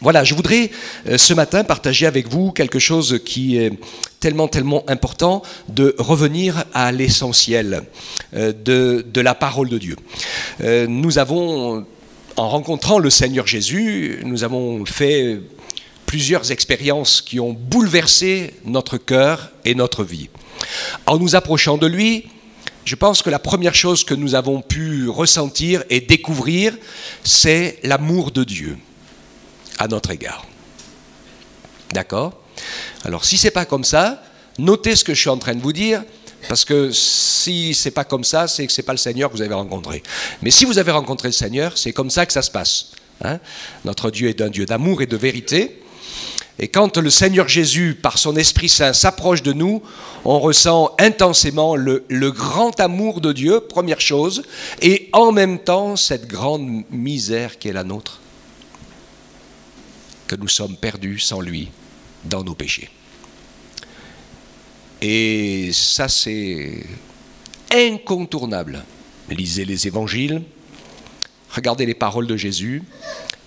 Voilà, je voudrais ce matin partager avec vous quelque chose qui est tellement important, de revenir à l'essentiel de la parole de Dieu. Nous avons, en rencontrant le Seigneur Jésus, nous avons fait plusieurs expériences qui ont bouleversé notre cœur et notre vie. En nous approchant de lui, je pense que la première chose que nous avons pu ressentir et découvrir, c'est l'amour de Dieu à notre égard. D'accord ? Alors, si ce n'est pas comme ça, notez ce que je suis en train de vous dire, parce que si ce n'est pas comme ça, c'est que ce n'est pas le Seigneur que vous avez rencontré. Mais si vous avez rencontré le Seigneur, c'est comme ça que ça se passe. Hein ? Notre Dieu est un Dieu d'amour et de vérité. Et quand le Seigneur Jésus, par son Esprit Saint, s'approche de nous, on ressent intensément le grand amour de Dieu, première chose, et en même temps, cette grande misère qui est la nôtre, que nous sommes perdus sans lui dans nos péchés. Et ça, c'est incontournable. Lisez les évangiles, regardez les paroles de Jésus,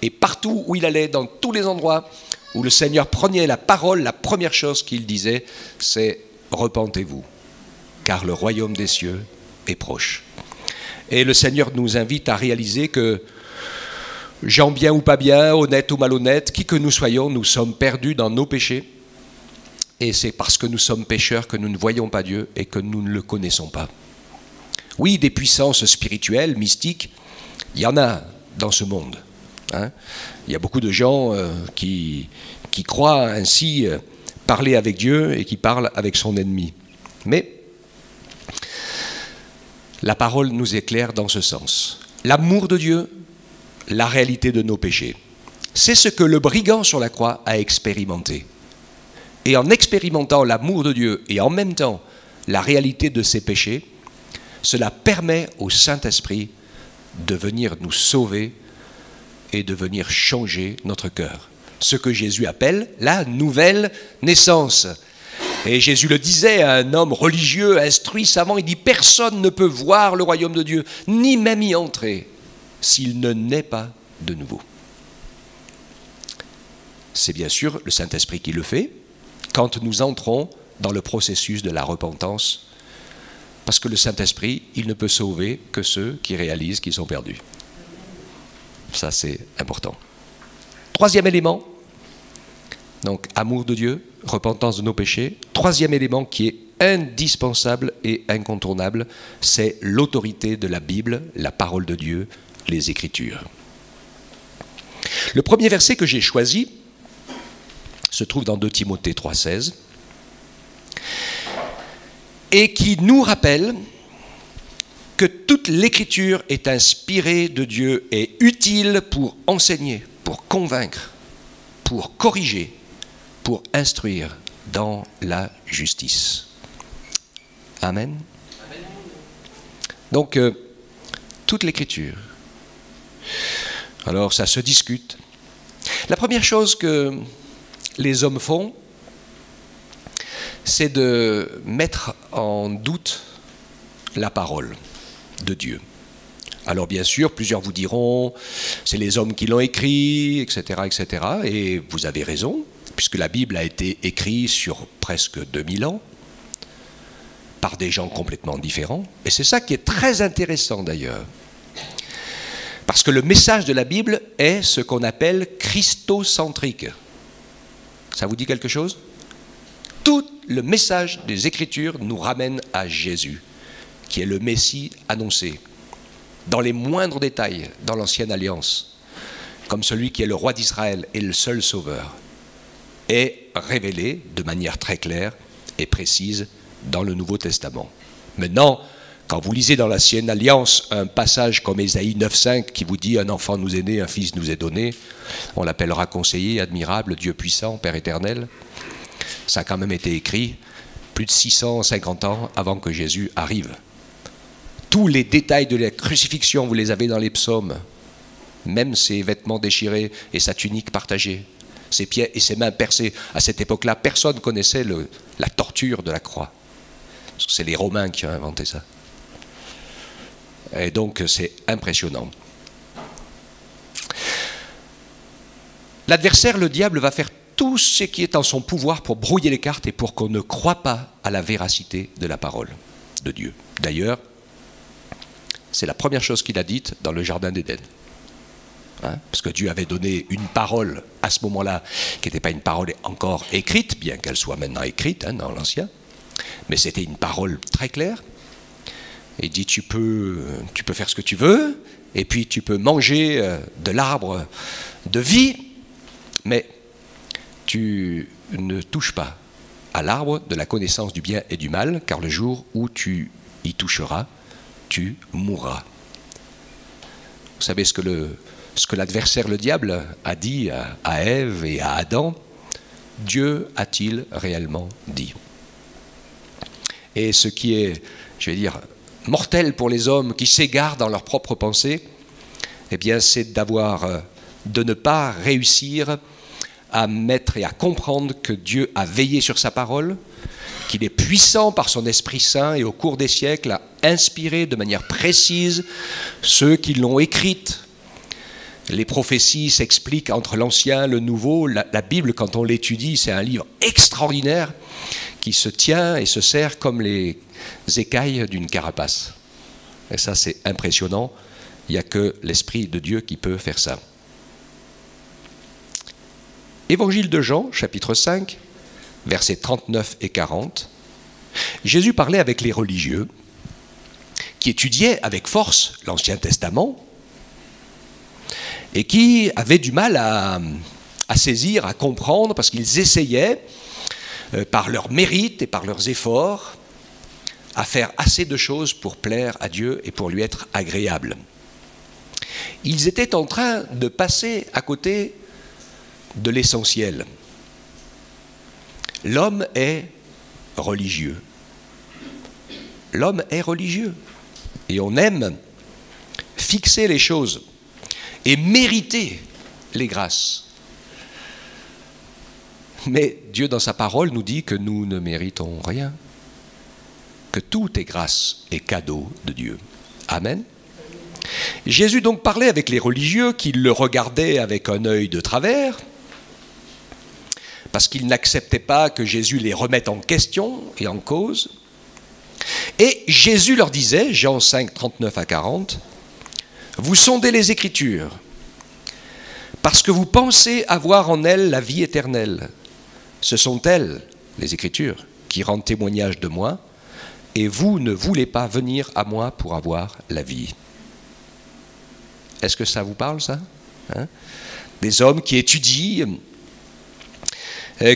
et partout où il allait, dans tous les endroits où le Seigneur prenait la parole, la première chose qu'il disait, c'est « Repentez-vous, car le royaume des cieux est proche ». Et le Seigneur nous invite à réaliser que gens bien ou pas bien, honnête ou malhonnête, qui que nous soyons, nous sommes perdus dans nos péchés. Et c'est parce que nous sommes pécheurs que nous ne voyons pas Dieu et que nous ne le connaissons pas. Oui, des puissances spirituelles, mystiques, il y en a dans ce monde. Hein. Il y a beaucoup de gens qui croient ainsi parler avec Dieu et qui parlent avec son ennemi. Mais la parole nous éclaire dans ce sens. L'amour de Dieu, la réalité de nos péchés. C'est ce que le brigand sur la croix a expérimenté. Et en expérimentant l'amour de Dieu et en même temps la réalité de ses péchés, cela permet au Saint-Esprit de venir nous sauver et de venir changer notre cœur. Ce que Jésus appelle la nouvelle naissance. Et Jésus le disait à un homme religieux, instruit, savant, il dit « Personne ne peut voir le royaume de Dieu, ni même y entrer, s'il ne naît pas de nouveau. » C'est bien sûr le Saint-Esprit qui le fait quand nous entrons dans le processus de la repentance, parce que le Saint-Esprit, il ne peut sauver que ceux qui réalisent qu'ils sont perdus. Ça, c'est important. Troisième élément, donc amour de Dieu, repentance de nos péchés. Troisième élément qui est indispensable et incontournable, c'est l'autorité de la Bible, la parole de Dieu, les Écritures. Le premier verset que j'ai choisi se trouve dans 2 Timothée 3,16 et qui nous rappelle que toute l'Écriture est inspirée de Dieu et utile pour enseigner, pour convaincre, pour corriger, pour instruire dans la justice. Amen. Donc, toute l'Écriture. Alors, ça se discute. La première chose que les hommes font, c'est de mettre en doute la parole de Dieu. Alors bien sûr, plusieurs vous diront, c'est les hommes qui l'ont écrit, etc., etc. Et vous avez raison, puisque la Bible a été écrite sur presque 2000 ans, par des gens complètement différents. Et c'est ça qui est très intéressant d'ailleurs. Parce que le message de la Bible est ce qu'on appelle christocentrique. Ça vous dit quelque chose ? Tout le message des Écritures nous ramène à Jésus, qui est le Messie annoncé, dans les moindres détails dans l'Ancienne Alliance, comme celui qui est le roi d'Israël et le seul sauveur, est révélé de manière très claire et précise dans le Nouveau Testament. Maintenant, quand vous lisez dans l'Ancienne Alliance un passage comme Ésaïe 9,5 qui vous dit « Un enfant nous est né, un fils nous est donné », on l'appellera conseiller, admirable, Dieu puissant, Père éternel. Ça a quand même été écrit plus de 650 ans avant que Jésus arrive. Tous les détails de la crucifixion, vous les avez dans les psaumes. Même ses vêtements déchirés et sa tunique partagée, ses pieds et ses mains percées. À cette époque-là, personne ne connaissait la torture de la croix. C'est les Romains qui ont inventé ça. Et donc, c'est impressionnant. L'adversaire, le diable, va faire tout ce qui est en son pouvoir pour brouiller les cartes et pour qu'on ne croie pas à la véracité de la parole de Dieu. D'ailleurs, c'est la première chose qu'il a dite dans le jardin d'Éden. Parce que Dieu avait donné une parole à ce moment-là, qui n'était pas une parole encore écrite, bien qu'elle soit maintenant écrite dans l'Ancien, mais c'était une parole très claire. Et il dit, tu peux faire ce que tu veux, et puis tu peux manger de l'arbre de vie, mais tu ne touches pas à l'arbre de la connaissance du bien et du mal, car le jour où tu y toucheras, tu mourras. Vous savez ce que l'adversaire, le diable, a dit à Ève et à Adam? Dieu a-t-il réellement dit? Et ce qui est, je vais dire, mortel pour les hommes qui s'égarent dans leurs propres pensées, eh bien, c'est de ne pas réussir à mettre et à comprendre que Dieu a veillé sur sa parole, qu'il est puissant par son Esprit Saint et au cours des siècles a inspiré de manière précise ceux qui l'ont écrite. Les prophéties s'expliquent entre l'Ancien et le Nouveau. La Bible, quand on l'étudie, c'est un livre extraordinaire qui se tient et se serre comme les écailles d'une carapace. Et ça, c'est impressionnant. Il n'y a que l'Esprit de Dieu qui peut faire ça. Évangile de Jean, chapitre 5, versets 39 et 40. Jésus parlait avec les religieux qui étudiaient avec force l'Ancien Testament et qui avaient du mal à saisir, à comprendre, parce qu'ils essayaient, par leur mérite et par leurs efforts, à faire assez de choses pour plaire à Dieu et pour lui être agréables. Ils étaient en train de passer à côté de l'essentiel. L'homme est religieux. L'homme est religieux. Et on aime fixer les choses et mériter les grâces. Mais Dieu, dans sa parole, nous dit que nous ne méritons rien, que tout est grâce et cadeau de Dieu. Amen. Jésus donc parlait avec les religieux qui le regardaient avec un œil de travers, parce qu'ils n'acceptaient pas que Jésus les remette en question et en cause. Et Jésus leur disait, Jean 5, 39 à 40, « Vous sondez les Écritures, parce que vous pensez avoir en elles la vie éternelle. Ce sont elles, les Écritures, qui rendent témoignage de moi, et vous ne voulez pas venir à moi pour avoir la vie. » Est-ce que ça vous parle, ça? Des hommes qui étudient,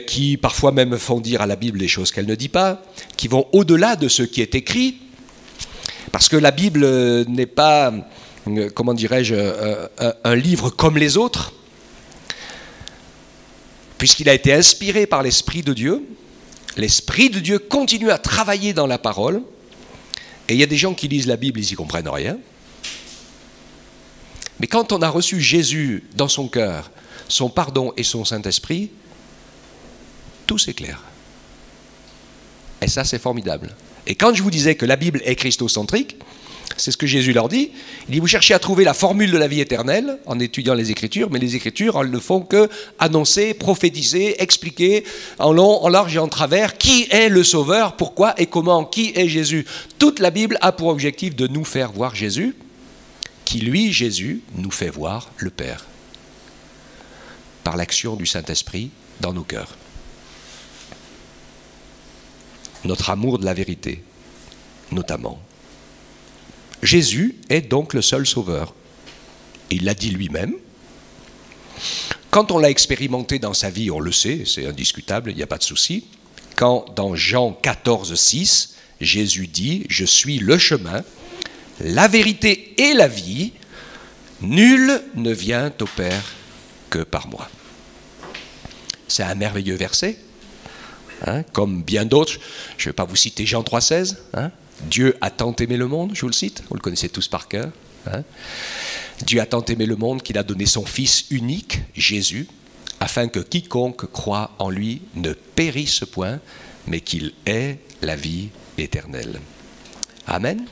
qui parfois même font dire à la Bible des choses qu'elle ne dit pas, qui vont au-delà de ce qui est écrit, parce que la Bible n'est pas, comment dirais-je, un livre comme les autres, puisqu'il a été inspiré par l'Esprit de Dieu. L'Esprit de Dieu continue à travailler dans la parole, et il y a des gens qui lisent la Bible, ils n'y comprennent rien. Mais quand on a reçu Jésus dans son cœur, son pardon et son Saint-Esprit, tout s'éclaire. Et ça, c'est formidable. Et quand je vous disais que la Bible est christocentrique, c'est ce que Jésus leur dit. Il dit, vous cherchez à trouver la formule de la vie éternelle en étudiant les Écritures, mais les Écritures, elles ne font que annoncer, prophétiser, expliquer en long, en large et en travers qui est le Sauveur, pourquoi et comment, qui est Jésus. Toute la Bible a pour objectif de nous faire voir Jésus, qui lui, Jésus, nous fait voir le Père, par l'action du Saint-Esprit dans nos cœurs. Notre amour de la vérité, notamment. Jésus est donc le seul sauveur. Il l'a dit lui-même. Quand on l'a expérimenté dans sa vie, on le sait, c'est indiscutable, il n'y a pas de souci. Quand dans Jean 14, 6, Jésus dit « Je suis le chemin, la vérité et la vie, nul ne vient au Père que par moi. » C'est un merveilleux verset. Comme bien d'autres, je ne vais pas vous citer Jean 3,16. Dieu a tant aimé le monde, je vous le cite, vous le connaissez tous par cœur. Dieu a tant aimé le monde qu'il a donné son Fils unique, Jésus, afin que quiconque croit en lui ne périsse point, mais qu'il ait la vie éternelle. Amen.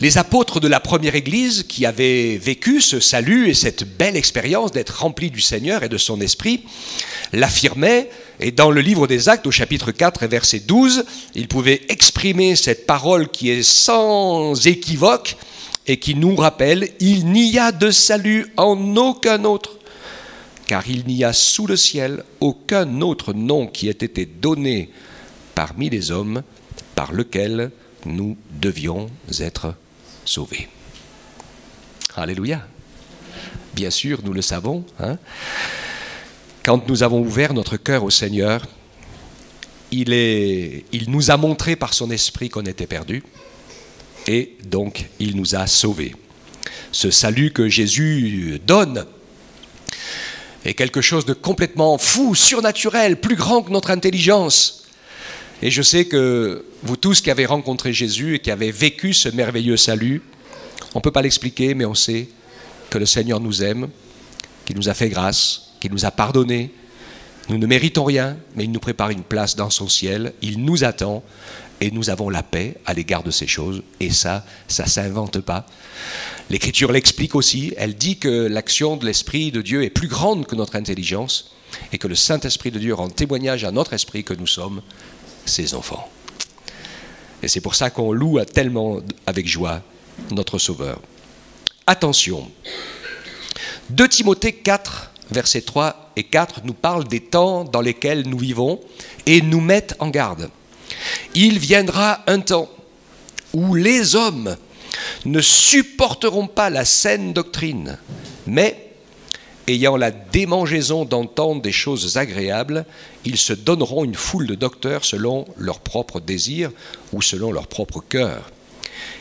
Les apôtres de la première Église qui avaient vécu ce salut et cette belle expérience d'être remplis du Seigneur et de son Esprit l'affirmaient, et dans le livre des Actes au chapitre 4 et verset 12, ils pouvaient exprimer cette parole qui est sans équivoque et qui nous rappelle « Il n'y a de salut en aucun autre, car il n'y a sous le ciel aucun autre nom qui ait été donné parmi les hommes par lequel nous devions être sauvés. » Alléluia. Bien sûr, nous le savons. Quand nous avons ouvert notre cœur au Seigneur, il nous a montré par son esprit qu'on était perdus et donc il nous a sauvés. Ce salut que Jésus donne est quelque chose de complètement fou, surnaturel, plus grand que notre intelligence. Et je sais que vous tous qui avez rencontré Jésus et qui avez vécu ce merveilleux salut, on ne peut pas l'expliquer, mais on sait que le Seigneur nous aime, qu'il nous a fait grâce, qu'il nous a pardonné. Nous ne méritons rien, mais il nous prépare une place dans son ciel. Il nous attend et nous avons la paix à l'égard de ces choses. Et ça ne s'invente pas. L'Écriture l'explique aussi. Elle dit que l'action de l'Esprit de Dieu est plus grande que notre intelligence et que le Saint-Esprit de Dieu rend témoignage à notre esprit que nous sommes ses enfants. Et c'est pour ça qu'on loue tellement avec joie notre Sauveur. Attention, 2 Timothée 4, versets 3 et 4 nous parle des temps dans lesquels nous vivons et nous mettent en garde. Il viendra un temps où les hommes ne supporteront pas la saine doctrine, mais ayant la démangeaison d'entendre des choses agréables, ils se donneront une foule de docteurs selon leur propre désir ou selon leur propre cœur.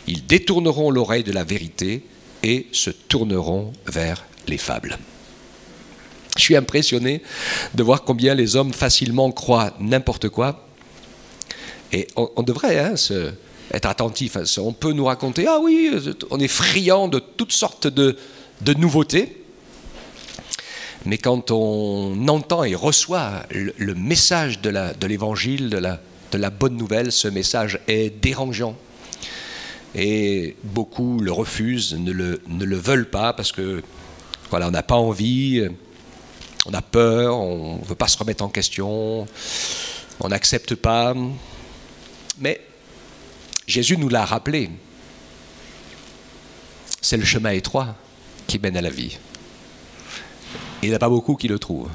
Ils détourneront l'oreille de la vérité et se tourneront vers les fables. Je suis impressionné de voir combien les hommes facilement croient n'importe quoi. Et on devrait être attentif. On peut nous raconter, ah oui, on est friand de toutes sortes de nouveautés. Mais quand on entend et reçoit le message de l'évangile, de la bonne nouvelle, ce message est dérangeant. Et beaucoup le refusent, ne le veulent pas parce que voilà, on n'a pas envie, on a peur, on ne veut pas se remettre en question, on n'accepte pas. Mais Jésus nous l'a rappelé, c'est le chemin étroit qui mène à la vie. Il n'y en a pas beaucoup qui le trouvent.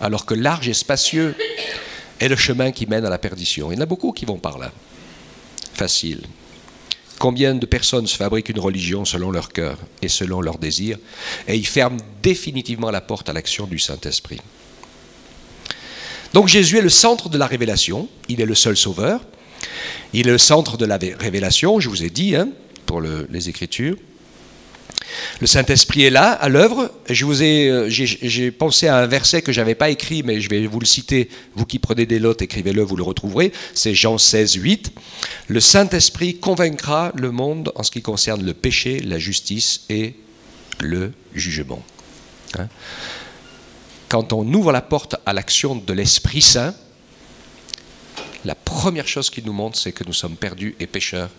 Alors que large et spacieux est le chemin qui mène à la perdition. Il y en a beaucoup qui vont par là. Facile. Combien de personnes se fabriquent une religion selon leur cœur et selon leurs désirs, et ils ferment définitivement la porte à l'action du Saint-Esprit. Donc Jésus est le centre de la révélation, il est le seul sauveur, il est le centre de la révélation, je vous ai dit, pour les Écritures. Le Saint-Esprit est là, à l'œuvre. J'ai pensé à un verset que je n'avais pas écrit, mais je vais vous le citer. Vous qui prenez des notes, écrivez-le, vous le retrouverez. C'est Jean 16, 8. Le Saint-Esprit convaincra le monde en ce qui concerne le péché, la justice et le jugement. Quand on ouvre la porte à l'action de l'Esprit Saint, la première chose qu'il nous montre, c'est que nous sommes perdus et pécheurs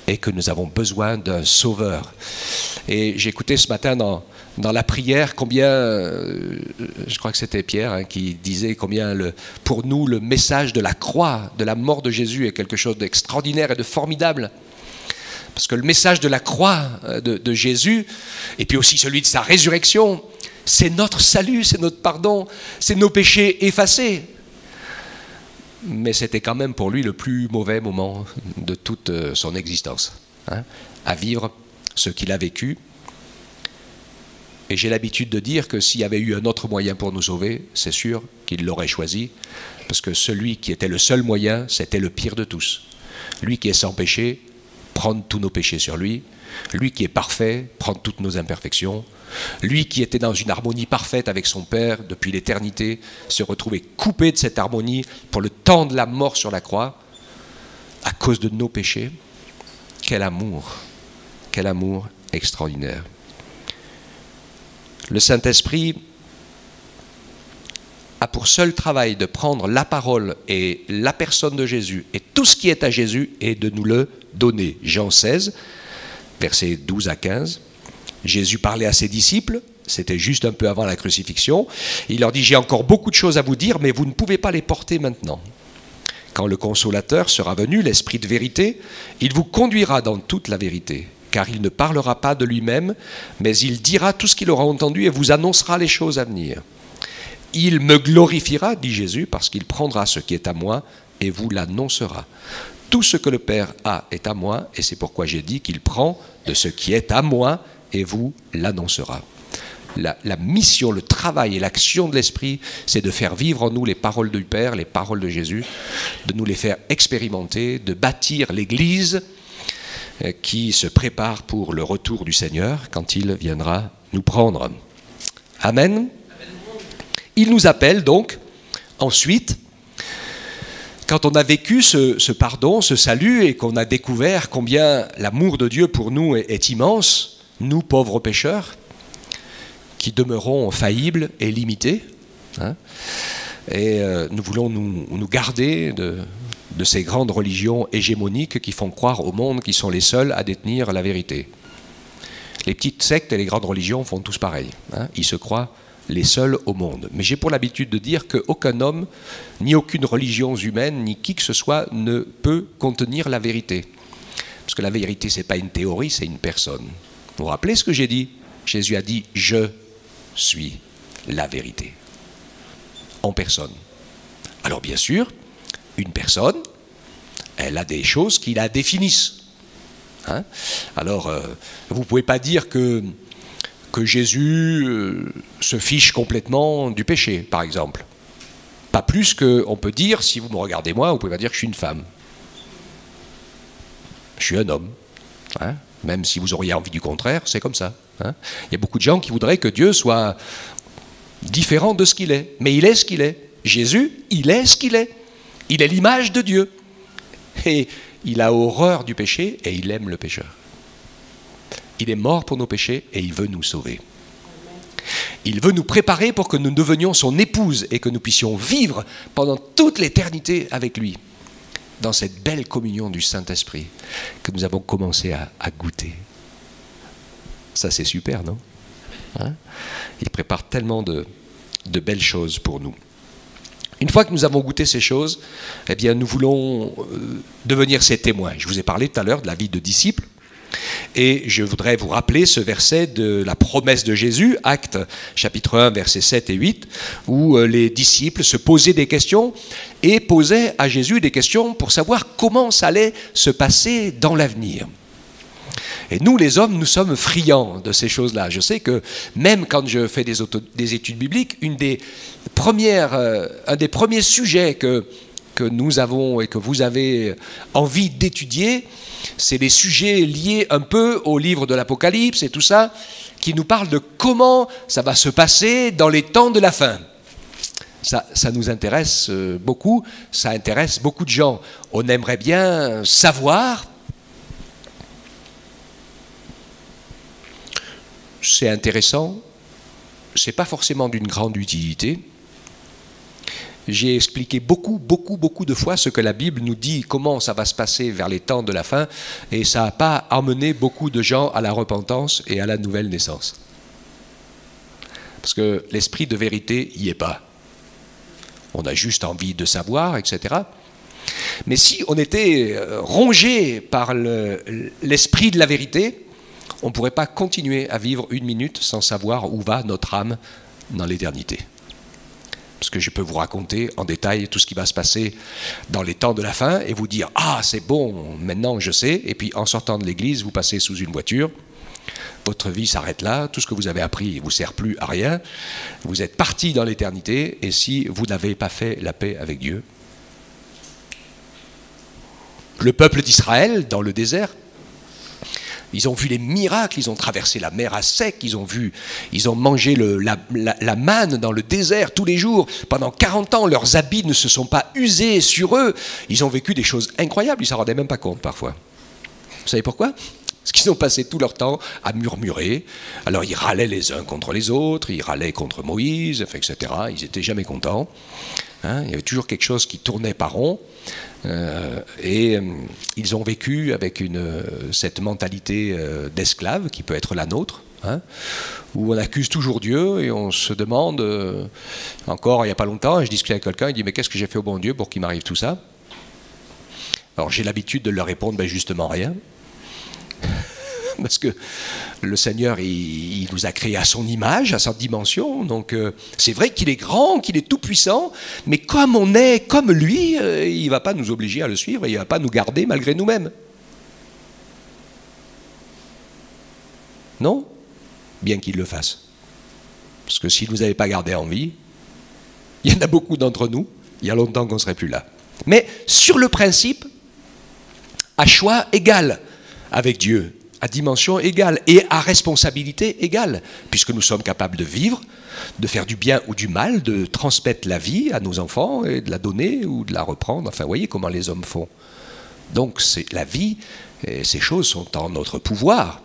et que nous avons besoin d'un sauveur. Et j'écoutais ce matin dans la prière combien, je crois que c'était Pierre qui disait combien pour nous le message de la croix, de la mort de Jésus est quelque chose d'extraordinaire et de formidable. Parce que le message de la croix de Jésus, et puis aussi celui de sa résurrection, c'est notre salut, c'est notre pardon, c'est nos péchés effacés. Mais c'était quand même pour lui le plus mauvais moment de toute son existence, à vivre ce qu'il a vécu. Et j'ai l'habitude de dire que s'il y avait eu un autre moyen pour nous sauver, c'est sûr qu'il l'aurait choisi, parce que celui qui était le seul moyen, c'était le pire de tous. Lui qui est sans péché, prendre tous nos péchés sur lui. Lui qui est parfait, prendre toutes nos imperfections. Lui qui était dans une harmonie parfaite avec son Père depuis l'éternité, se retrouver coupé de cette harmonie pour le temps de la mort sur la croix, à cause de nos péchés. Quel amour extraordinaire. Le Saint-Esprit a pour seul travail de prendre la parole et la personne de Jésus et tout ce qui est à Jésus et de nous le donner. Jean 16, versets 12 à 15. Jésus parlait à ses disciples, c'était juste un peu avant la crucifixion. Il leur dit, j'ai encore beaucoup de choses à vous dire, mais vous ne pouvez pas les porter maintenant. Quand le Consolateur sera venu, l'Esprit de vérité, il vous conduira dans toute la vérité, car il ne parlera pas de lui-même, mais il dira tout ce qu'il aura entendu et vous annoncera les choses à venir. Il me glorifiera, dit Jésus, parce qu'il prendra ce qui est à moi et vous l'annoncera. Tout ce que le Père a est à moi, et c'est pourquoi j'ai dit qu'il prend de ce qui est à moi et vous l'annoncera. La mission, le travail et l'action de l'Esprit, c'est de faire vivre en nous les paroles du Père, les paroles de Jésus, de nous les faire expérimenter, de bâtir l'Église qui se prépare pour le retour du Seigneur quand il viendra nous prendre. Amen. Il nous appelle donc ensuite, quand on a vécu ce pardon, ce salut, et qu'on a découvert combien l'amour de Dieu pour nous est immense, nous pauvres pécheurs, qui demeurons faillibles et limités, hein, et nous voulons nous garder de ces grandes religions hégémoniques qui font croire au monde qu'ils sont les seuls à détenir la vérité. Les petites sectes et les grandes religions font tous pareil, hein, ils se croient les seuls au monde. Mais j'ai pour l'habitude de dire qu'aucun homme, ni aucune religion humaine, ni qui que ce soit ne peut contenir la vérité. Parce que la vérité, ce n'est pas une théorie, c'est une personne. Vous vous rappelez ce que j'ai dit? Jésus a dit « Je suis la vérité » en personne. Alors bien sûr, une personne, elle a des choses qui la définissent. Hein? Alors, vous ne pouvez pas dire que Jésus se fiche complètement du péché, par exemple. Pas plus qu'on peut dire, si vous me regardez moi, vous pouvez pas dire que je suis une femme. Je suis un homme. Hein? Même si vous auriez envie du contraire, c'est comme ça. Hein? Il y a beaucoup de gens qui voudraient que Dieu soit différent de ce qu'il est. Mais il est ce qu'il est. Jésus, il est ce qu'il est. Il est l'image de Dieu. Et il a horreur du péché et il aime le pécheur. Il est mort pour nos péchés et il veut nous sauver. Il veut nous préparer pour que nous devenions son épouse et que nous puissions vivre pendant toute l'éternité avec lui, dans cette belle communion du Saint-Esprit que nous avons commencé à goûter. Ça, c'est super, non? Hein? Il prépare tellement de belles choses pour nous. Une fois que nous avons goûté ces choses, eh bien, nous voulons devenir ses témoins. Je vous ai parlé tout à l'heure de la vie de disciple. Et je voudrais vous rappeler ce verset de la promesse de Jésus, Actes chapitre 1, versets 7 et 8, où les disciples se posaient des questions et posaient à Jésus des questions pour savoir comment ça allait se passer dans l'avenir. Et nous, les hommes, nous sommes friands de ces choses-là. Je sais que même quand je fais des études bibliques, un des premiers sujets que nous avons et que vous avez envie d'étudier, c'est les sujets liés un peu au livre de l'Apocalypse et tout ça, qui nous parlent de comment ça va se passer dans les temps de la fin. Ça nous intéresse beaucoup, ça intéresse beaucoup de gens. On aimerait bien savoir. C'est intéressant, c'est pas forcément d'une grande utilité. J'ai expliqué beaucoup de fois ce que la Bible nous dit, comment ça va se passer vers les temps de la fin, et ça n'a pas amené beaucoup de gens à la repentance et à la nouvelle naissance. Parce que l'esprit de vérité n'y est pas. On a juste envie de savoir, etc. Mais si on était rongé par l'esprit de la vérité, on ne pourrait pas continuer à vivre une minute sans savoir où va notre âme dans l'éternité. Parce que je peux vous raconter en détail tout ce qui va se passer dans les temps de la fin et vous dire « Ah, c'est bon, maintenant je sais ». Et puis en sortant de l'église, vous passez sous une voiture, votre vie s'arrête là, tout ce que vous avez appris ne vous sert plus à rien, vous êtes parti dans l'éternité et si vous n'avez pas fait la paix avec Dieu. Le peuple d'Israël, dans le désert, ils ont vu les miracles, ils ont traversé la mer à sec, ils ont mangé la manne dans le désert tous les jours. Pendant 40 ans, leurs habits ne se sont pas usés sur eux. Ils ont vécu des choses incroyables, ils ne s'en rendaient même pas compte parfois. Vous savez pourquoi? Parce qu'ils ont passé tout leur temps à murmurer. Alors ils râlaient les uns contre les autres, ils râlaient contre Moïse, etc. Ils n'étaient jamais contents. Hein, il y avait toujours quelque chose qui tournait pas rond. Ils ont vécu avec cette mentalité d'esclave qui peut être la nôtre, hein, où on accuse toujours Dieu et on se demande, encore il n'y a pas longtemps, je discutais avec quelqu'un, il dit mais qu'est-ce que j'ai fait au bon Dieu pour qu'il m'arrive tout ça? Alors j'ai l'habitude de leur répondre ben justement rien. Parce que le Seigneur, il nous a créés à son image, à sa dimension. Donc c'est vrai qu'il est grand, qu'il est tout puissant, mais comme on est comme lui, il ne va pas nous obliger à le suivre, il ne va pas nous garder malgré nous-mêmes. Non? Bien qu'il le fasse. Parce que s'il ne nous avait pas gardé en vie, il y en a beaucoup d'entre nous, il y a longtemps qu'on ne serait plus là. Mais sur le principe, à choix égal avec Dieu, à dimension égale et à responsabilité égale, puisque nous sommes capables de vivre, de faire du bien ou du mal, de transmettre la vie à nos enfants et de la donner ou de la reprendre. Enfin, vous voyez comment les hommes font. Donc, c'est la vie, et ces choses sont en notre pouvoir.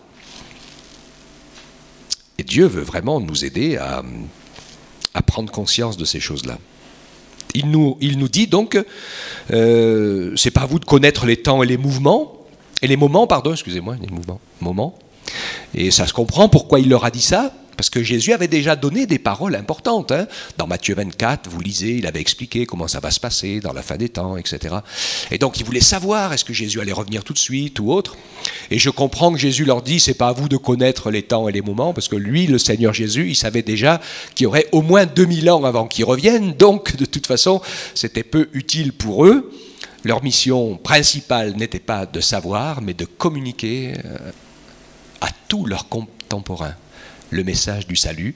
Et Dieu veut vraiment nous aider à prendre conscience de ces choses-là. Il nous dit donc, c'est pas à vous de connaître les temps et les mouvements, et les moments, pardon, excusez-moi, les moments. Et ça se comprend pourquoi il leur a dit ça, parce que Jésus avait déjà donné des paroles importantes. Hein. Dans Matthieu 24, vous lisez, il avait expliqué comment ça va se passer dans la fin des temps, etc. Et donc, ils voulaient savoir, est-ce que Jésus allait revenir tout de suite ou autre. Et je comprends que Jésus leur dit, c'est pas à vous de connaître les temps et les moments, parce que lui, le Seigneur Jésus, il savait déjà qu'il y aurait au moins 2000 ans avant qu'il revienne. Donc, de toute façon, c'était peu utile pour eux. Leur mission principale n'était pas de savoir, mais de communiquer à tous leurs contemporains le message du salut,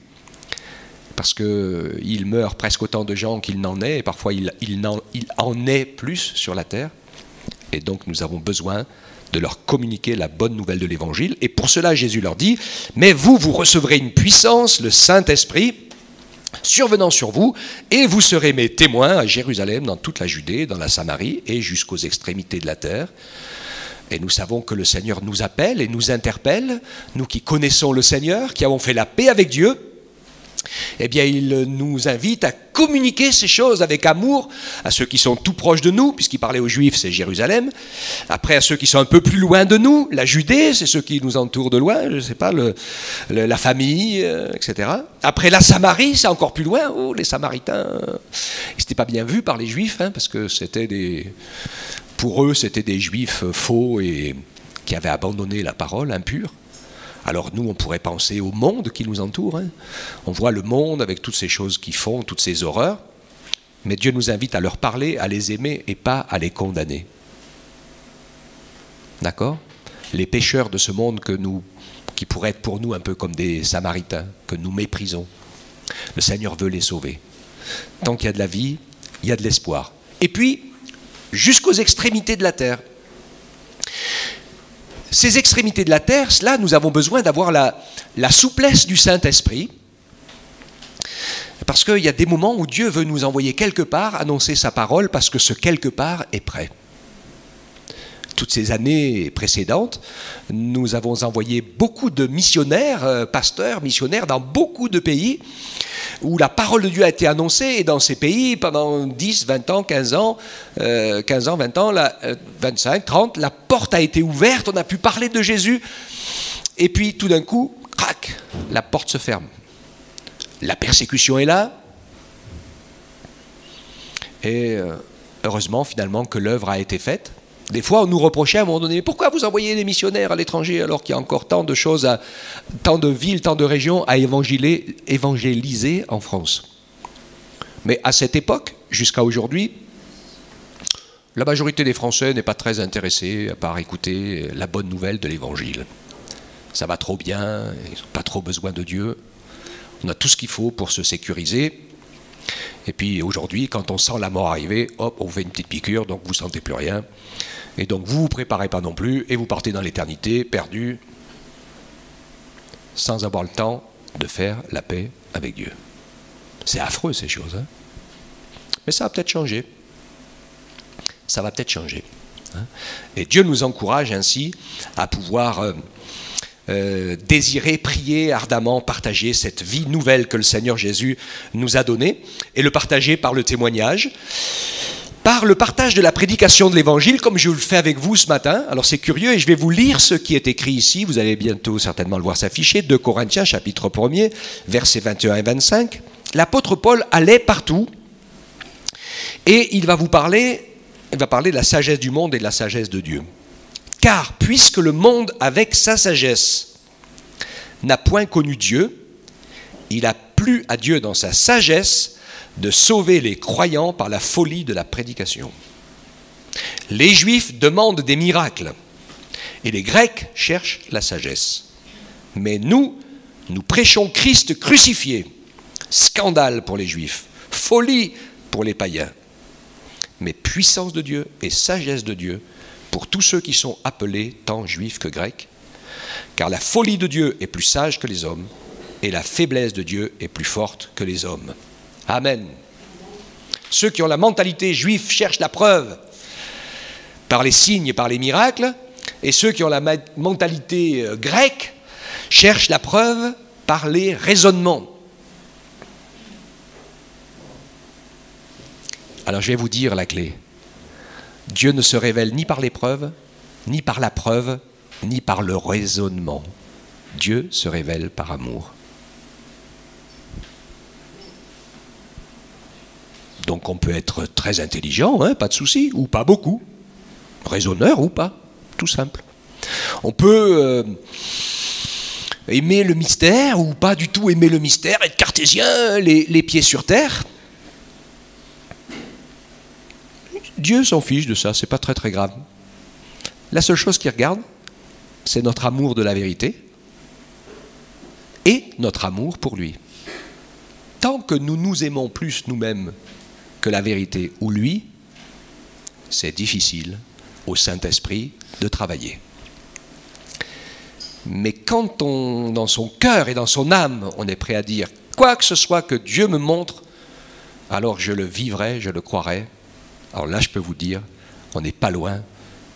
parce qu'il meurt presque autant de gens qu'il n'en est, et parfois il en est plus sur la terre, et donc nous avons besoin de leur communiquer la bonne nouvelle de l'Évangile, et pour cela Jésus leur dit, mais vous recevrez une puissance, le Saint-Esprit, survenant sur vous, et vous serez mes témoins à Jérusalem, dans toute la Judée, dans la Samarie, et jusqu'aux extrémités de la terre. Et nous savons que le Seigneur nous appelle et nous interpelle, nous qui connaissons le Seigneur, qui avons fait la paix avec Dieu, eh bien il nous invite à communiquer ces choses avec amour à ceux qui sont tout proches de nous, puisqu'il parlait aux Juifs, c'est Jérusalem. Après à ceux qui sont un peu plus loin de nous, la Judée, c'est ceux qui nous entourent de loin, je ne sais pas, la famille, etc. Après la Samarie, c'est encore plus loin. Oh, les Samaritains, ils n'étaient pas bien vus par les Juifs, hein, parce que pour eux, c'était des Juifs faux et qui avaient abandonné la parole impure. Alors nous, on pourrait penser au monde qui nous entoure. Hein. On voit le monde avec toutes ces choses qu'ils font, toutes ces horreurs. Mais Dieu nous invite à leur parler, à les aimer et pas à les condamner. D'accord ? Les pécheurs de ce monde qui pourraient être pour nous un peu comme des Samaritains, que nous méprisons. Le Seigneur veut les sauver. Tant qu'il y a de la vie, il y a de l'espoir. Et puis, jusqu'aux extrémités de la terre. Ces extrémités de la terre, cela, nous avons besoin d'avoir la souplesse du Saint-Esprit, parce qu'il y a des moments où Dieu veut nous envoyer quelque part, annoncer sa parole, parce que ce quelque part est prêt. Toutes ces années précédentes, nous avons envoyé beaucoup de missionnaires, pasteurs, missionnaires, dans beaucoup de pays, où la parole de Dieu a été annoncée, et dans ces pays, pendant 10, 20 ans, 15 ans, 20 ans, 25, 30, la porte a été ouverte, on a pu parler de Jésus, et puis tout d'un coup, crac, la porte se ferme. La persécution est là, et heureusement finalement que l'œuvre a été faite. Des fois, on nous reprochait à un moment donné, pourquoi vous envoyez des missionnaires à l'étranger alors qu'il y a encore tant de choses, tant de villes, tant de régions à évangéliser en France. Mais à cette époque, jusqu'à aujourd'hui, la majorité des Français n'est pas très intéressée à part écouter la bonne nouvelle de l'Évangile. Ça va trop bien, ils n'ont pas trop besoin de Dieu. On a tout ce qu'il faut pour se sécuriser. Et puis aujourd'hui, quand on sent la mort arriver, hop, on fait une petite piqûre, donc vous ne sentez plus rien. Et donc vous ne vous préparez pas non plus, et vous partez dans l'éternité, perdu, sans avoir le temps de faire la paix avec Dieu. C'est affreux ces choses, hein. Mais ça va peut-être changer. Ça va peut-être changer. Hein. Et Dieu nous encourage ainsi à pouvoir désirer, prier ardemment, partager cette vie nouvelle que le Seigneur Jésus nous a donnée, et le partager par le témoignage, par le partage de la prédication de l'Évangile, comme je le fais avec vous ce matin. Alors c'est curieux, et je vais vous lire ce qui est écrit ici, vous allez bientôt certainement le voir s'afficher, 2 Corinthiens chapitre 1er, versets 21 et 25. L'apôtre Paul allait partout, et il va parler de la sagesse du monde et de la sagesse de Dieu. Car puisque le monde, avec sa sagesse, n'a point connu Dieu, il a plu à Dieu dans sa sagesse de sauver les croyants par la folie de la prédication. Les Juifs demandent des miracles et les Grecs cherchent la sagesse. Mais nous prêchons Christ crucifié, scandale pour les Juifs, folie pour les païens, mais puissance de Dieu et sagesse de Dieu pour tous ceux qui sont appelés tant juifs que grecs, car la folie de Dieu est plus sage que les hommes, et la faiblesse de Dieu est plus forte que les hommes. Amen. Ceux qui ont la mentalité juive cherchent la preuve par les signes et par les miracles, et ceux qui ont la mentalité grecque cherchent la preuve par les raisonnements. Alors je vais vous dire la clé. Dieu ne se révèle ni par l'épreuve, ni par la preuve, ni par le raisonnement. Dieu se révèle par amour. Donc on peut être très intelligent, hein, pas de souci, ou pas beaucoup. Raisonneur ou pas, tout simple. On peut aimer le mystère ou pas du tout aimer le mystère, être cartésien, les pieds sur terre. Dieu s'en fiche de ça, c'est pas très très grave. La seule chose qu'il regarde, c'est notre amour de la vérité et notre amour pour lui. Tant que nous nous aimons plus nous-mêmes que la vérité ou lui, c'est difficile au Saint-Esprit de travailler. Mais quand dans son cœur et dans son âme, on est prêt à dire quoi que ce soit que Dieu me montre, alors je le vivrai, je le croirai. Alors là, je peux vous dire, on n'est pas loin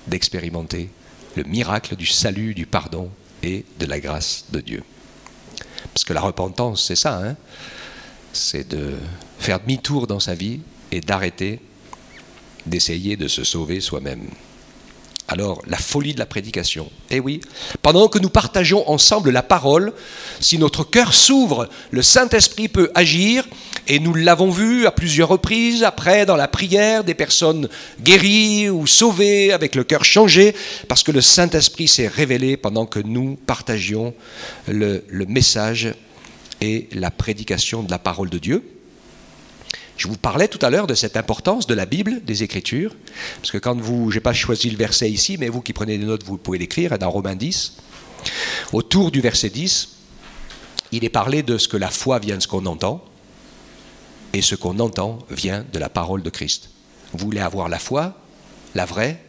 d'expérimenter le miracle du salut, du pardon et de la grâce de Dieu. Parce que la repentance, c'est ça, hein, c'est de faire demi-tour dans sa vie et d'arrêter d'essayer de se sauver soi-même. Alors, la folie de la prédication. Eh oui, pendant que nous partageons ensemble la parole, si notre cœur s'ouvre, le Saint-Esprit peut agir, et nous l'avons vu à plusieurs reprises, après dans la prière, des personnes guéries ou sauvées, avec le cœur changé, parce que le Saint-Esprit s'est révélé pendant que nous partagions le message et la prédication de la parole de Dieu. Je vous parlais tout à l'heure de cette importance de la Bible, des Écritures, parce que quand vous, je n'ai pas choisi le verset ici, mais vous qui prenez des notes, vous pouvez l'écrire, dans Romains 10, autour du verset 10, il est parlé de ce que la foi vient de ce qu'on entend, et ce qu'on entend vient de la parole de Christ. Vous voulez avoir la foi, la vraie,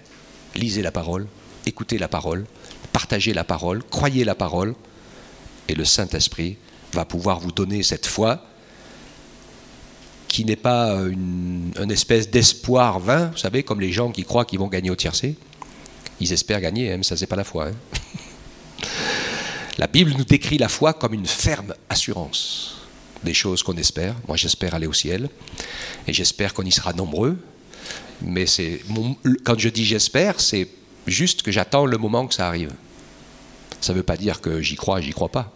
lisez la parole, écoutez la parole, partagez la parole, croyez la parole, et le Saint-Esprit va pouvoir vous donner cette foi qui n'est pas une espèce d'espoir vain, vous savez, comme les gens qui croient qu'ils vont gagner au tiercé. Ils espèrent gagner, hein, mais ça, c'est pas la foi. Hein. La Bible nous décrit la foi comme une ferme assurance des choses qu'on espère. Moi, j'espère aller au ciel, et j'espère qu'on y sera nombreux. Mais quand je dis j'espère, c'est juste que j'attends le moment que ça arrive. Ça ne veut pas dire que j'y crois pas.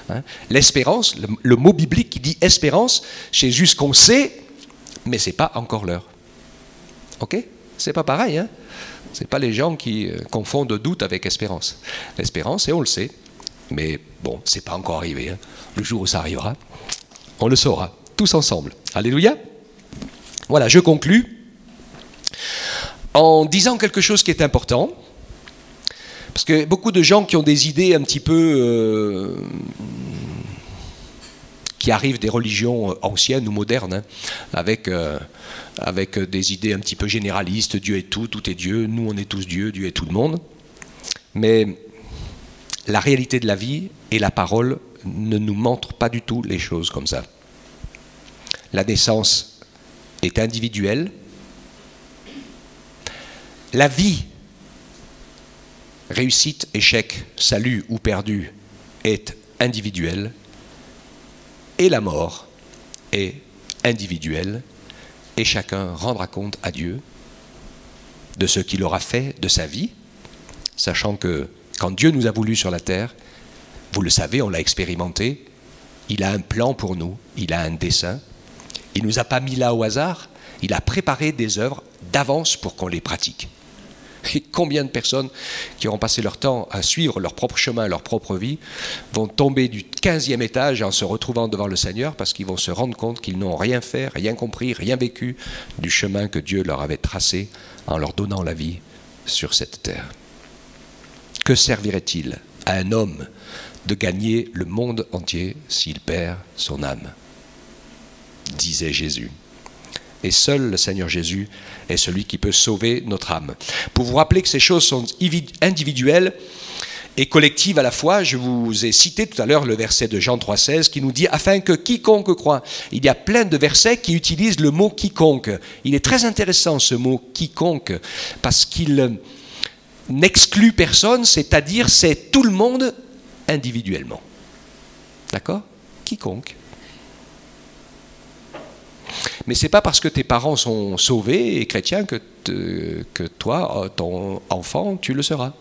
Hein? L'espérance, le mot biblique qui dit espérance, c'est juste qu'on sait, mais ce n'est pas encore l'heure. Ok? C'est pas pareil. Hein? Ce n'est pas les gens qui confondent doute avec espérance. L'espérance, et on le sait, mais bon, ce n'est pas encore arrivé. Hein? Le jour où ça arrivera, on le saura, tous ensemble. Alléluia. Voilà, je conclus en disant quelque chose qui est important. Parce que beaucoup de gens qui ont des idées un petit peu qui arrivent des religions anciennes ou modernes, hein, avec des idées un petit peu généralistes, Dieu est tout, tout est Dieu, nous on est tous Dieu, Dieu est tout le monde. Mais la réalité de la vie et la parole ne nous montrent pas du tout les choses comme ça. La naissance est individuelle. La vie réussite, échec, salut ou perdu est individuel, et la mort est individuelle, et chacun rendra compte à Dieu de ce qu'il aura fait de sa vie, sachant que quand Dieu nous a voulu sur la terre, vous le savez, on l'a expérimenté, il a un plan pour nous, il a un dessein, il ne nous a pas mis là au hasard, il a préparé des œuvres d'avance pour qu'on les pratique. Et combien de personnes qui auront passé leur temps à suivre leur propre chemin, leur propre vie, vont tomber du 15e étage en se retrouvant devant le Seigneur parce qu'ils vont se rendre compte qu'ils n'ont rien fait, rien compris, rien vécu du chemin que Dieu leur avait tracé en leur donnant la vie sur cette terre. Que servirait-il à un homme de gagner le monde entier s'il perd son âme? Disait Jésus. Et seul le Seigneur Jésus est celui qui peut sauver notre âme. Pour vous rappeler que ces choses sont individuelles et collectives à la fois, je vous ai cité tout à l'heure le verset de Jean 3,16 qui nous dit « Afin que quiconque croit ». Il y a plein de versets qui utilisent le mot « quiconque ». Il est très intéressant ce mot « quiconque » parce qu'il n'exclut personne, c'est-à-dire c'est tout le monde individuellement. D'accord ? Quiconque. Mais ce n'est pas parce que tes parents sont sauvés et chrétiens que toi, ton enfant, tu le seras.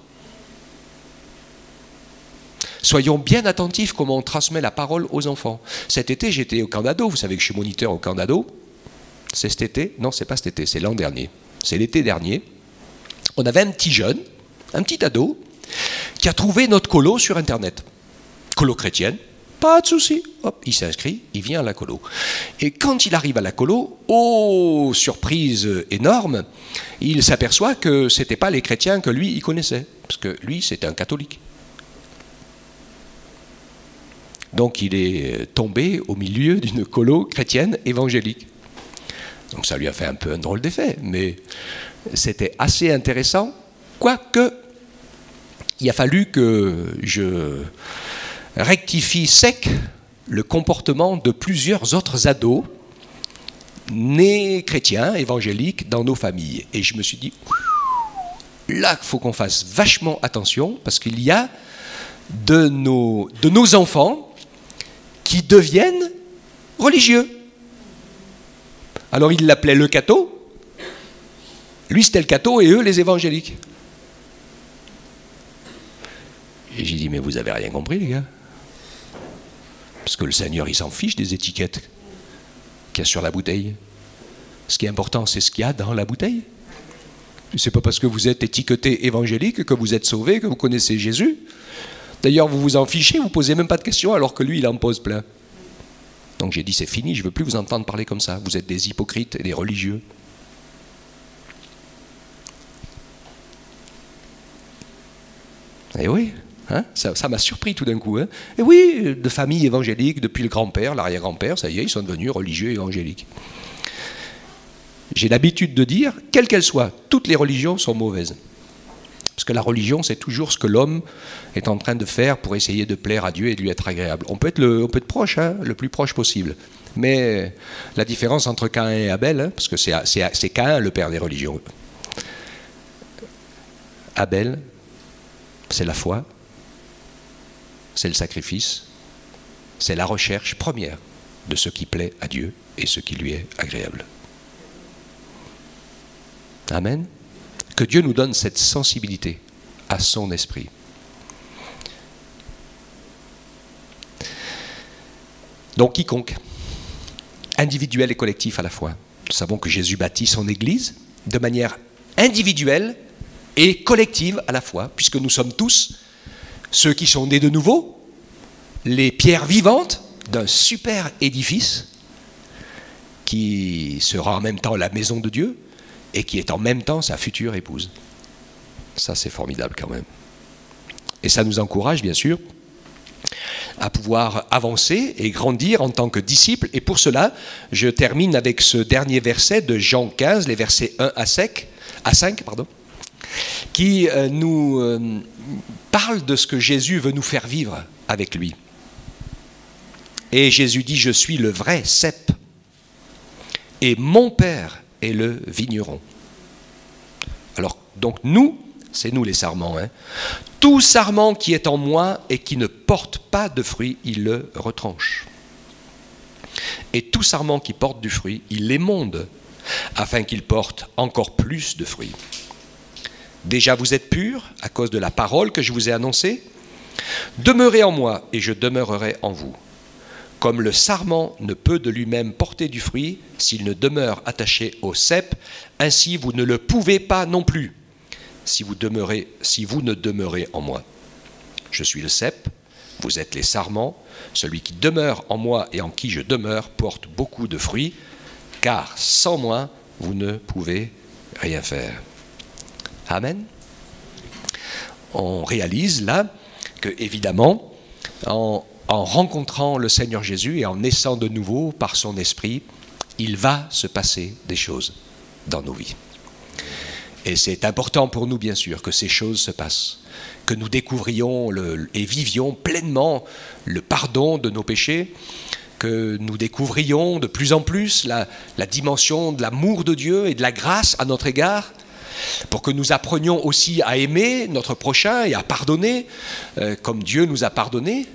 Soyons bien attentifs comment on transmet la parole aux enfants. Cet été, j'étais au camp d'ado. Vous savez que je suis moniteur au camp d'ado. C'est cet été? Non, c'est pas cet été, c'est l'an dernier. C'est l'été dernier. On avait un petit jeune, un petit ado, qui a trouvé notre colo sur Internet. Colo chrétienne. Pas de souci. Hop, il s'inscrit, il vient à la colo. Et quand il arrive à la colo, oh, surprise énorme, il s'aperçoit que ce n'étaient pas les chrétiens que lui, il connaissait. Parce que lui, c'était un catholique. Donc il est tombé au milieu d'une colo chrétienne évangélique. Donc ça lui a fait un peu un drôle d'effet, mais c'était assez intéressant, quoique il a fallu que je rectifie sec le comportement de plusieurs autres ados nés chrétiens, évangéliques, dans nos familles. Et je me suis dit, là, il faut qu'on fasse vachement attention, parce qu'il y a de nos enfants qui deviennent religieux. Alors il l'appelait le catho, lui c'était le catho et eux les évangéliques. Et j'ai dit, mais vous avez rien compris les gars. Parce que le Seigneur, il s'en fiche des étiquettes qu'il y a sur la bouteille. Ce qui est important, c'est ce qu'il y a dans la bouteille. C'est pas parce que vous êtes étiqueté évangélique que vous êtes sauvé, que vous connaissez Jésus. D'ailleurs, vous vous en fichez, vous ne posez même pas de questions, alors que lui, il en pose plein. Donc j'ai dit, c'est fini, je ne veux plus vous entendre parler comme ça. Vous êtes des hypocrites et des religieux. Eh oui. Hein, ça m'a surpris tout d'un coup. Hein. Et oui, de famille évangélique, depuis le grand-père, l'arrière-grand-père, ça y est, ils sont devenus religieux évangéliques. J'ai l'habitude de dire, quelle qu'elle soit, toutes les religions sont mauvaises. Parce que la religion, c'est toujours ce que l'homme est en train de faire pour essayer de plaire à Dieu et de lui être agréable. On peut être proche, hein, le plus proche possible. Mais la différence entre Caïn et Abel, hein, parce que c'est Caïn le père des religions. Abel, c'est la foi. C'est le sacrifice, c'est la recherche première de ce qui plaît à Dieu et ce qui lui est agréable. Amen. Que Dieu nous donne cette sensibilité à son esprit. Donc quiconque, individuel et collectif à la fois. Nous savons que Jésus bâtit son Église de manière individuelle et collective à la fois, puisque nous sommes tous ceux qui sont nés de nouveau, les pierres vivantes d'un super édifice qui sera en même temps la maison de Dieu et qui est en même temps sa future épouse. Ça, c'est formidable quand même. Et ça nous encourage, bien sûr, à pouvoir avancer et grandir en tant que disciples. Et pour cela, je termine avec ce dernier verset de Jean 15, les versets 1 à 5, qui nous parle de ce que Jésus veut nous faire vivre avec lui. Et Jésus dit, je suis le vrai cep, et mon Père est le vigneron. Alors, donc nous, c'est nous les sarments, hein. Tout sarment qui est en moi et qui ne porte pas de fruit, il le retranche. Et tout sarment qui porte du fruit, il l'émonde, afin qu'il porte encore plus de fruits. Déjà vous êtes purs à cause de la parole que je vous ai annoncée. Demeurez en moi et je demeurerai en vous. Comme le sarment ne peut de lui-même porter du fruit s'il ne demeure attaché au cep, ainsi vous ne le pouvez pas non plus si vous ne demeurez en moi. Je suis le cep, vous êtes les sarments. Celui qui demeure en moi et en qui je demeure porte beaucoup de fruits, car sans moi, vous ne pouvez rien faire. Amen. On réalise là que, évidemment, en rencontrant le Seigneur Jésus et en naissant de nouveau par son esprit, il va se passer des choses dans nos vies. Et c'est important pour nous, bien sûr, que ces choses se passent, que nous découvrions et vivions pleinement le pardon de nos péchés, que nous découvrions de plus en plus la dimension de l'amour de Dieu et de la grâce à notre égard, pour que nous apprenions aussi à aimer notre prochain et à pardonner, comme Dieu nous a pardonné,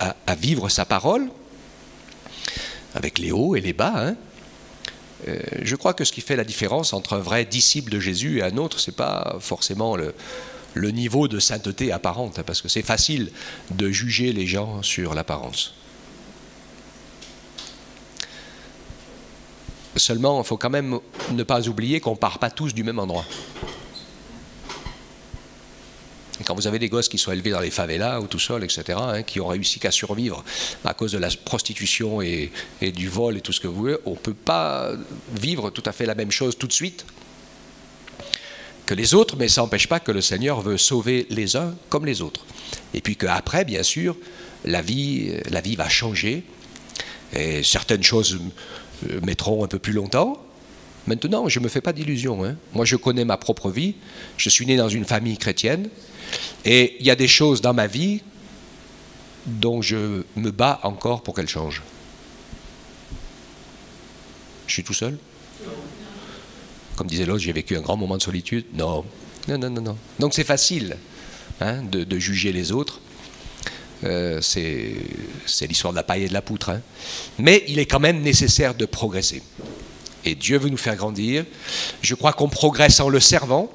à vivre sa parole, avec les hauts et les bas, hein. Je crois que ce qui fait la différence entre un vrai disciple de Jésus et un autre, ce n'est pas forcément le niveau de sainteté apparente, parce que c'est facile de juger les gens sur l'apparence. Seulement, il faut quand même ne pas oublier qu'on ne part pas tous du même endroit. Et quand vous avez des gosses qui sont élevés dans les favelas ou tout seul, etc., hein, qui ont réussi qu'à survivre à cause de la prostitution et du vol et tout ce que vous voulez, on ne peut pas vivre tout à fait la même chose tout de suite que les autres, mais ça n'empêche pas que le Seigneur veut sauver les uns comme les autres. Et puis qu'après, bien sûr, la vie va changer et certaines choses mettront un peu plus longtemps. Maintenant, je ne me fais pas d'illusions, hein. Moi, je connais ma propre vie. Je suis né dans une famille chrétienne. Et il y a des choses dans ma vie dont je me bats encore pour qu'elles changent. Je suis tout seul? Comme disait l'autre, j'ai vécu un grand moment de solitude. Non. Donc c'est facile, hein, de juger les autres. C'est l'histoire de la paille et de la poutre, hein. Mais il est quand même nécessaire de progresser. Et Dieu veut nous faire grandir. Je crois qu'on progresse en le servant.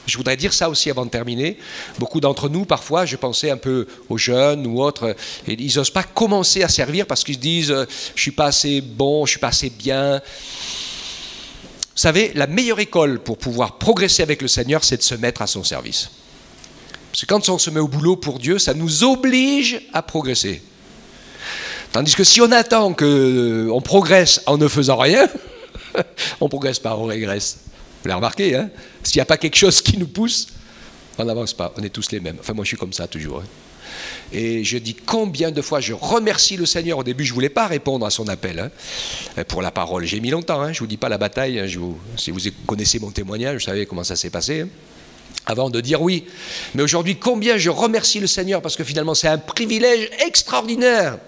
Je voudrais dire ça aussi avant de terminer. Beaucoup d'entre nous, parfois, je pensais un peu aux jeunes ou autres, et ils n'osent pas commencer à servir parce qu'ils se disent « je ne suis pas assez bon, je ne suis pas assez bien ». Vous savez, la meilleure école pour pouvoir progresser avec le Seigneur, c'est de se mettre à son service. Parce que quand on se met au boulot pour Dieu, ça nous oblige à progresser. Tandis que si on attend qu'on progresse en ne faisant rien, on ne progresse pas, on régresse. Vous l'avez remarqué, hein? S'il n'y a pas quelque chose qui nous pousse, on n'avance pas, on est tous les mêmes. Enfin, moi je suis comme ça toujours, hein. Et je dis combien de fois je remercie le Seigneur. Au début, je ne voulais pas répondre à son appel, hein, pour la parole. J'ai mis longtemps, hein, je ne vous dis pas la bataille. Hein, si vous connaissez mon témoignage, vous savez comment ça s'est passé, hein, avant de dire oui. Mais aujourd'hui, combien je remercie le Seigneur, parce que finalement, c'est un privilège extraordinaire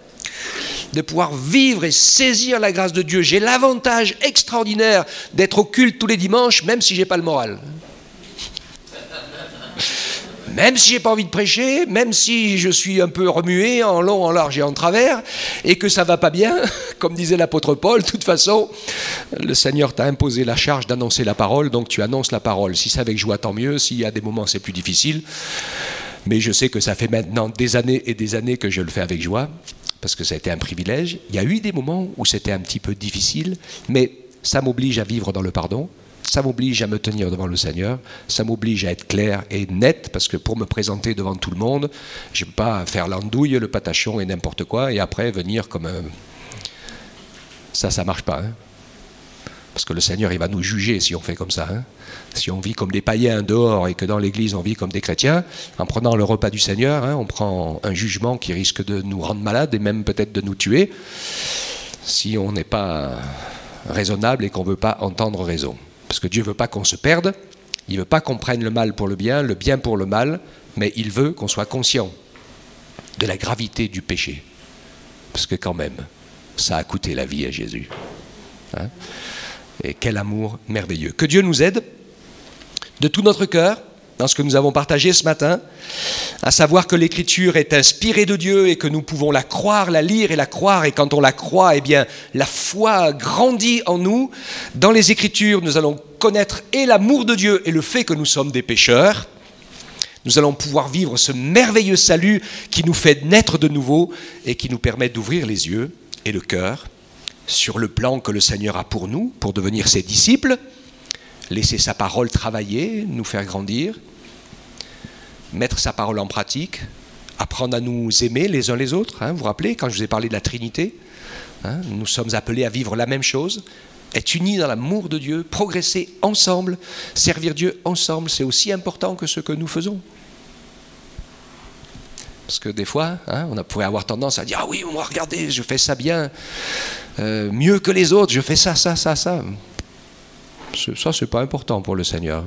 de pouvoir vivre et saisir la grâce de Dieu. J'ai l'avantage extraordinaire d'être au culte tous les dimanches, même si je n'ai pas le moral. Même si je n'ai pas envie de prêcher, même si je suis un peu remué en long, en large et en travers, et que ça ne va pas bien, comme disait l'apôtre Paul, de toute façon, le Seigneur t'a imposé la charge d'annoncer la parole, donc tu annonces la parole. Si c'est avec joie, tant mieux. S'il y a des moments, c'est plus difficile. Mais je sais que ça fait maintenant des années et des années que je le fais avec joie, parce que ça a été un privilège. Il y a eu des moments où c'était un petit peu difficile, mais ça m'oblige à vivre dans le pardon. Ça m'oblige à me tenir devant le Seigneur, ça m'oblige à être clair et net, parce que pour me présenter devant tout le monde, je ne peux pas faire l'andouille, le patachon et n'importe quoi, et après venir comme un... Ça ne marche pas, hein. Parce que le Seigneur, il va nous juger si on fait comme ça, hein. Si on vit comme des païens dehors et que dans l'église, on vit comme des chrétiens, en prenant le repas du Seigneur, hein, on prend un jugement qui risque de nous rendre malades et même peut-être de nous tuer, si on n'est pas raisonnable et qu'on ne veut pas entendre raison. Parce que Dieu ne veut pas qu'on se perde, il ne veut pas qu'on prenne le mal pour le bien pour le mal, mais il veut qu'on soit conscient de la gravité du péché. Parce que quand même, ça a coûté la vie à Jésus, hein? Et quel amour merveilleux. Que Dieu nous aide de tout notre cœur dans ce que nous avons partagé ce matin, à savoir que l'Écriture est inspirée de Dieu et que nous pouvons la croire, la lire et la croire. Et quand on la croit, eh bien, la foi grandit en nous. Dans les Écritures, nous allons connaître et l'amour de Dieu et le fait que nous sommes des pécheurs. Nous allons pouvoir vivre ce merveilleux salut qui nous fait naître de nouveau et qui nous permet d'ouvrir les yeux et le cœur sur le plan que le Seigneur a pour nous, pour devenir ses disciples, laisser sa parole travailler, nous faire grandir, mettre sa parole en pratique, apprendre à nous aimer les uns les autres. Vous vous rappelez, quand je vous ai parlé de la Trinité, nous sommes appelés à vivre la même chose, être unis dans l'amour de Dieu, progresser ensemble, servir Dieu ensemble, c'est aussi important que ce que nous faisons. Parce que des fois, on pourrait avoir tendance à dire « Ah oui, moi, regardez, je fais ça bien, mieux que les autres, je fais ça, ça, ça, ça. » Ça, ce n'est pas important pour le Seigneur.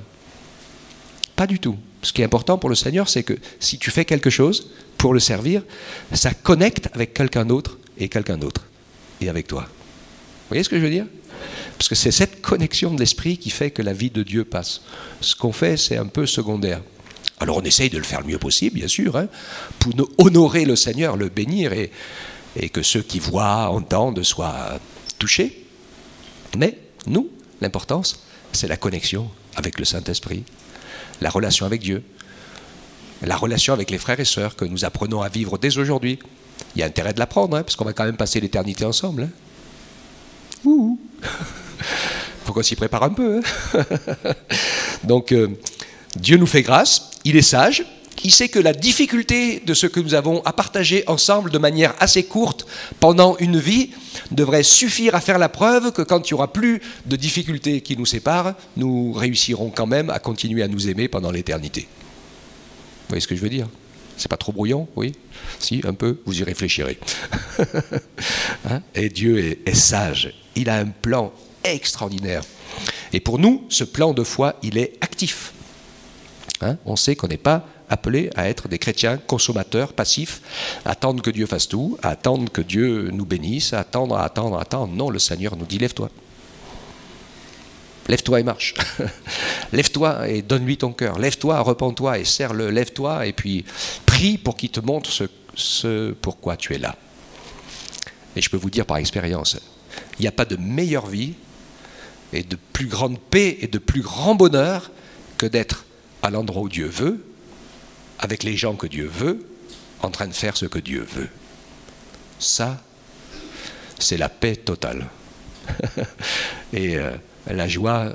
Pas du tout. Ce qui est important pour le Seigneur, c'est que si tu fais quelque chose pour le servir, ça connecte avec quelqu'un d'autre et quelqu'un d'autre. Et avec toi. Vous voyez ce que je veux dire? Parce que c'est cette connexion de l'esprit qui fait que la vie de Dieu passe. Ce qu'on fait, c'est un peu secondaire. Alors on essaye de le faire le mieux possible, bien sûr, pour honorer le Seigneur, le bénir, et que ceux qui voient, entendent, soient touchés. Mais nous, l'importance, c'est la connexion avec le Saint-Esprit, la relation avec Dieu, la relation avec les frères et sœurs que nous apprenons à vivre dès aujourd'hui. Il y a intérêt de l'apprendre, parce qu'on va quand même passer l'éternité ensemble. Ouh. Faut qu'on s'y prépare un peu. Donc, Dieu nous fait grâce, il est sage, il sait que la difficulté de ce que nous avons à partager ensemble de manière assez courte pendant une vie devrait suffire à faire la preuve que quand il n'y aura plus de difficultés qui nous séparent, nous réussirons quand même à continuer à nous aimer pendant l'éternité. Vous voyez ce que je veux dire? C'est pas trop brouillon, oui? Si, un peu, vous y réfléchirez. Et Dieu est sage, il a un plan extraordinaire. Et pour nous, ce plan de foi, il est actif. On sait qu'on n'est pas appelés à être des chrétiens consommateurs, passifs, à attendre que Dieu fasse tout, à attendre que Dieu nous bénisse, à attendre. Non, le Seigneur nous dit, lève-toi. Lève-toi et marche. Lève-toi et donne-lui ton cœur. Lève-toi, repens-toi et serre-le. Lève-toi et puis prie pour qu'il te montre ce pourquoi tu es là. Et je peux vous dire par expérience, il n'y a pas de meilleure vie et de plus grande paix et de plus grand bonheur que d'être à l'endroit où Dieu veut, avec les gens que Dieu veut, en train de faire ce que Dieu veut. Ça, c'est la paix totale. Et la joie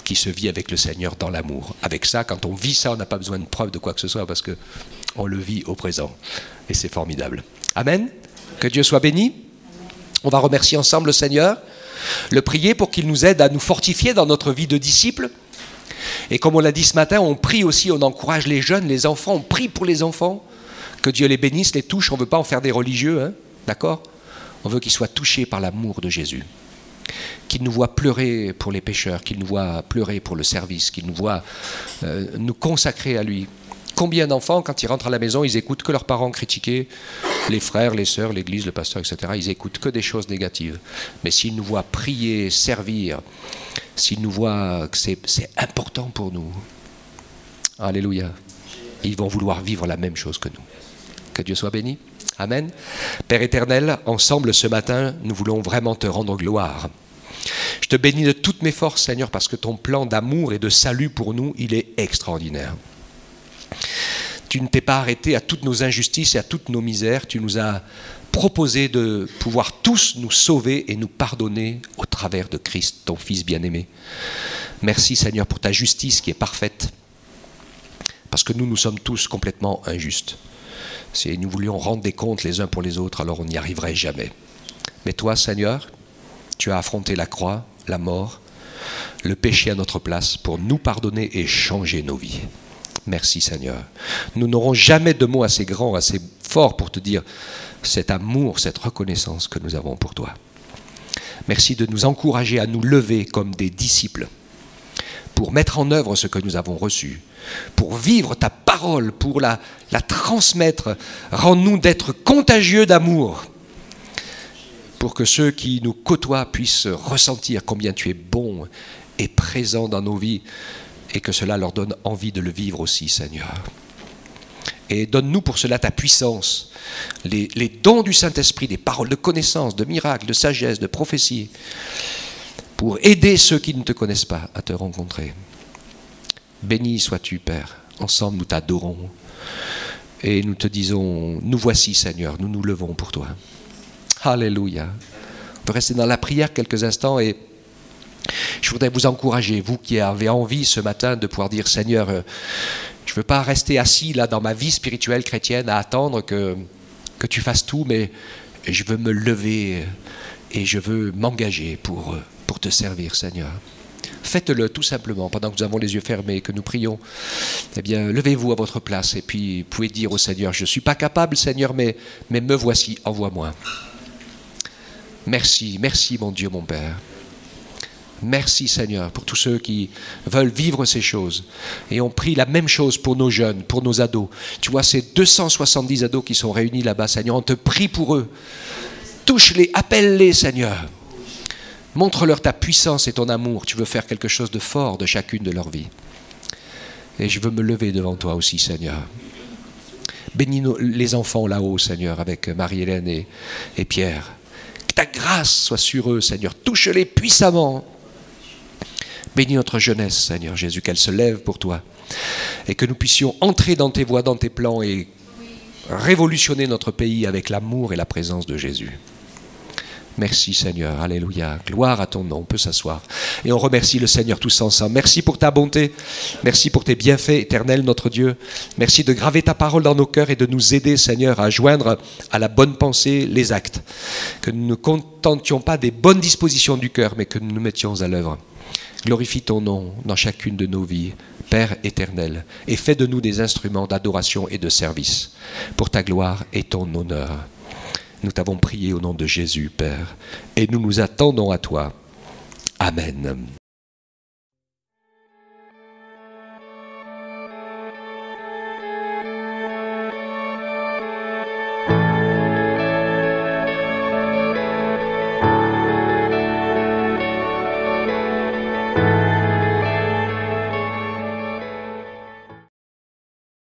qui se vit avec le Seigneur dans l'amour. Avec ça, quand on vit ça, on n'a pas besoin de preuve de quoi que ce soit, parce qu'on le vit au présent. Et c'est formidable. Amen. Que Dieu soit béni. On va remercier ensemble le Seigneur, le prier pour qu'il nous aide à nous fortifier dans notre vie de disciples. Et comme on l'a dit ce matin, on prie aussi, on encourage les jeunes, les enfants, on prie pour les enfants, que Dieu les bénisse, les touche. On ne veut pas en faire des religieux, d'accord? On veut qu'ils soient touchés par l'amour de Jésus, qu'ils nous voient pleurer pour les pécheurs, qu'ils nous voient pleurer pour le service, qu'ils nous voient nous consacrer à lui. Combien d'enfants, quand ils rentrent à la maison, ils écoutent que leurs parents critiquer, les frères, les sœurs, l'église, le pasteur, etc. Ils écoutent que des choses négatives. Mais s'ils nous voient prier, servir, s'ils nous voient que c'est important pour nous, alléluia, ils vont vouloir vivre la même chose que nous. Que Dieu soit béni. Amen. Père éternel, ensemble ce matin, nous voulons vraiment te rendre gloire. Je te bénis de toutes mes forces, Seigneur, parce que ton plan d'amour et de salut pour nous, il est extraordinaire. Tu ne t'es pas arrêté à toutes nos injustices et à toutes nos misères. Tu nous as proposé de pouvoir tous nous sauver et nous pardonner au travers de Christ, ton Fils bien-aimé. Merci, Seigneur, pour ta justice qui est parfaite, parce que nous sommes tous complètement injustes. Si nous voulions rendre des comptes les uns pour les autres, alors on n'y arriverait jamais. Mais toi, Seigneur, tu as affronté la croix, la mort, le péché à notre place pour nous pardonner et changer nos vies. Merci Seigneur. Nous n'aurons jamais de mots assez grands, assez forts pour te dire cet amour, cette reconnaissance que nous avons pour toi. Merci de nous encourager à nous lever comme des disciples, pour mettre en œuvre ce que nous avons reçu, pour vivre ta parole, pour la transmettre. Rends-nous d'être contagieux d'amour, pour que ceux qui nous côtoient puissent ressentir combien tu es bon et présent dans nos vies, et que cela leur donne envie de le vivre aussi, Seigneur. Et donne-nous pour cela ta puissance, les dons du Saint-Esprit, des paroles de connaissance, de miracles, de sagesse, de prophétie, pour aider ceux qui ne te connaissent pas à te rencontrer. Béni sois-tu, Père. Ensemble, nous t'adorons. Et nous te disons, nous voici, Seigneur, nous nous levons pour toi. Alléluia. On peut rester dans la prière quelques instants et je voudrais vous encourager, vous qui avez envie ce matin de pouvoir dire, Seigneur, je ne veux pas rester assis là dans ma vie spirituelle chrétienne à attendre que tu fasses tout, mais je veux me lever et je veux m'engager pour te servir, Seigneur. Faites-le tout simplement, pendant que nous avons les yeux fermés et que nous prions. Eh bien, levez-vous à votre place et puis vous pouvez dire au Seigneur, je ne suis pas capable, Seigneur, mais me voici, envoie-moi. Merci, merci mon Dieu, mon Père. Merci Seigneur pour tous ceux qui veulent vivre ces choses. Et on prie la même chose pour nos jeunes, pour nos ados. Tu vois ces 270 ados qui sont réunis là-bas, Seigneur, on te prie pour eux. Touche-les, appelle-les, Seigneur. Montre-leur ta puissance et ton amour. Tu veux faire quelque chose de fort de chacune de leur vie. Et je veux me lever devant toi aussi, Seigneur. Bénis les enfants là-haut, Seigneur, avec Marie-Hélène et Pierre. Que ta grâce soit sur eux, Seigneur. Touche-les puissamment. Bénis notre jeunesse, Seigneur Jésus, qu'elle se lève pour toi. Et que nous puissions entrer dans tes voies, dans tes plans et révolutionner notre pays avec l'amour et la présence de Jésus. Merci Seigneur, alléluia, gloire à ton nom, on peut s'asseoir. Et on remercie le Seigneur tous ensemble. Merci pour ta bonté, merci pour tes bienfaits éternels notre Dieu. Merci de graver ta parole dans nos cœurs et de nous aider Seigneur à joindre à la bonne pensée les actes. Que nous ne contentions pas des bonnes dispositions du cœur, mais que nous nous mettions à l'œuvre. Glorifie ton nom dans chacune de nos vies, Père éternel, et fais de nous des instruments d'adoration et de service pour ta gloire et ton honneur. Nous t'avons prié au nom de Jésus, Père, et nous nous attendons à toi. Amen.